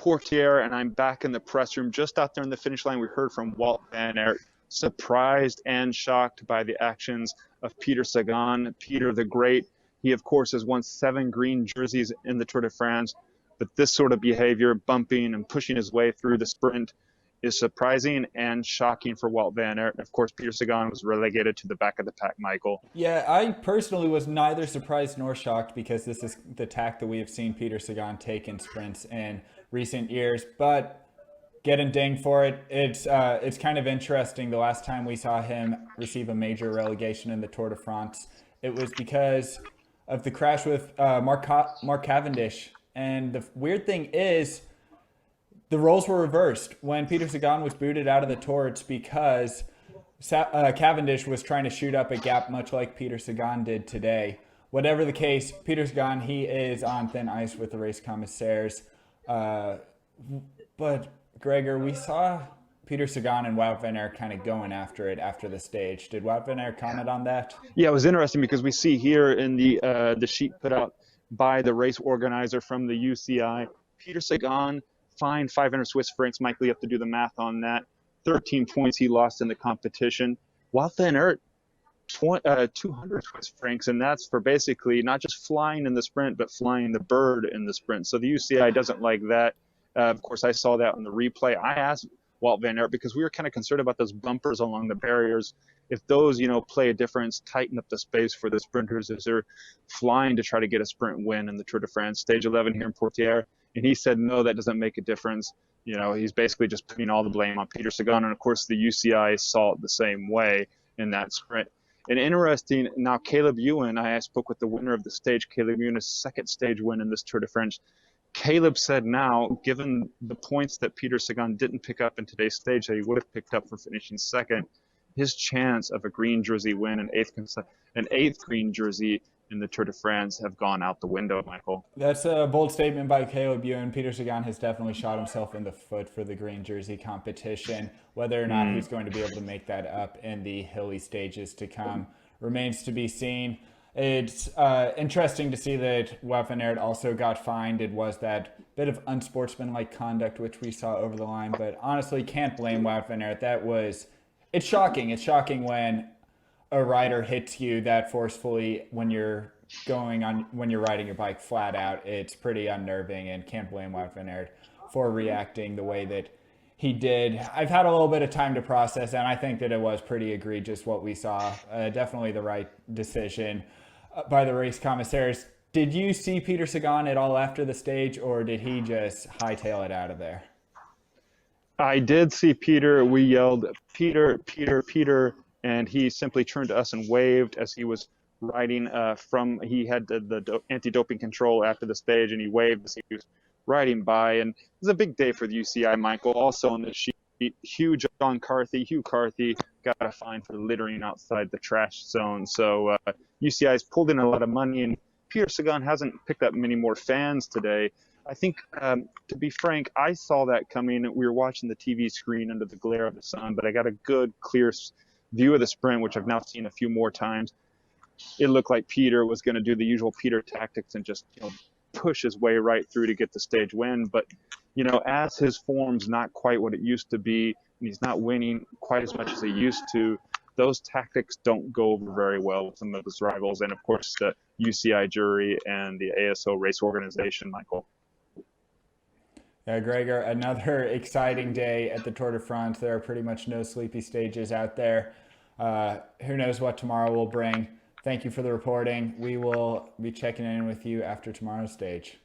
Portier, and I'm back in the press room. Just out there in the finish line, we heard from Walt van Aert, surprised and shocked by the actions of Peter Sagan. Peter the Great, he of course has won 7 green jerseys in the Tour de France, but this sort of behavior, bumping and pushing his way through the sprint, is surprising and shocking for Walt van Aert. Of course, Peter Sagan was relegated to the back of the pack, Michael. Yeah, I personally was neither surprised nor shocked because this is the tack that we have seen Peter Sagan take in sprints in recent years. But getting dinged for it, it's kind of interesting. The last time we saw him receive a major relegation in the Tour de France, it was because of the crash with Mark Cavendish. And the weird thing is, the roles were reversed. When Peter Sagan was booted out of the Tour, it's because Cavendish was trying to shoot up a gap, much like Peter Sagan did today. Whatever the case, Peter Sagan, he is on thin ice with the race commissaires. But Gregor, we saw Peter Sagan and Wout van Aert kind of going after it after the stage. Did Wout van Aert comment on that? Yeah, it was interesting because we see here in the sheet put out by the race organizer from the UCI, Peter Sagan fined 500 Swiss francs. Michael, you have to do the math on that. 13 points he lost in the competition. Wout van Aert, 200 Swiss francs, and that's for basically not just flying in the sprint, but flying the bird in the sprint. So the UCI doesn't like that. Of course, I saw that on the replay. I asked Wout van Aert because we were kind of concerned about those bumpers along the barriers. If those, play a difference, tighten up the space for the sprinters as they're flying to try to get a sprint win in the Tour de France, stage 11 here in Portier. And he said, no, that doesn't make a difference. He's basically just putting all the blame on Peter Sagan. And of course, the UCI saw it the same way in that sprint. And interesting, now Caleb Ewan, I spoke with the winner of the stage, Caleb Ewan's second stage win in this Tour de France. Caleb said now, given the points that Peter Sagan didn't pick up in today's stage that he would have picked up for finishing second, his chance of a green jersey win, an eighth green jersey in the Tour de France, have gone out the window, Michael. That's a bold statement by Caleb Ewan. Peter Sagan has definitely shot himself in the foot for the green jersey competition. Whether or not he's going to be able to make that up in the hilly stages to come remains to be seen. It's interesting to see that Wout van Aert also got fined. It was that bit of unsportsmanlike conduct which we saw over the line, but honestly can't blame Wout van Aert. It's shocking. It's shocking when a rider hits you that forcefully when you're riding your bike flat out. It's pretty unnerving, and can't blame Wout van Aert for reacting the way that he did. I've had a little bit of time to process, and I think that it was pretty egregious what we saw. Definitely the right decision by the race commissaires. Did you see Peter Sagan at all after the stage, or did he just hightail it out of there? I did see Peter. We yelled, "Peter, Peter, Peter," and he simply turned to us and waved as he was riding he had the anti-doping control after the stage, and he waved as he was riding by. And it was a big day for the UCI, Michael. Also on the sheet, Hugh Carthy got a fine for littering outside the trash zone. So UCI's pulled in a lot of money, and Peter Sagan hasn't picked up many more fans today. I think, to be frank, I saw that coming. We were watching the TV screen under the glare of the sun, but I got a good, clear view of the sprint, which I've now seen a few more times. It looked like Peter was going to do the usual Peter tactics and just push his way right through to get the stage win. But, as his form's not quite what it used to be, and he's not winning quite as much as he used to, those tactics don't go over very well with some of his rivals, and of course the UCI jury and the ASO race organization, Michael. Yeah, Gregor, another exciting day at the Tour de France. There are pretty much no sleepy stages out there. Who knows what tomorrow will bring. Thank you for the reporting. We will be checking in with you after tomorrow's stage.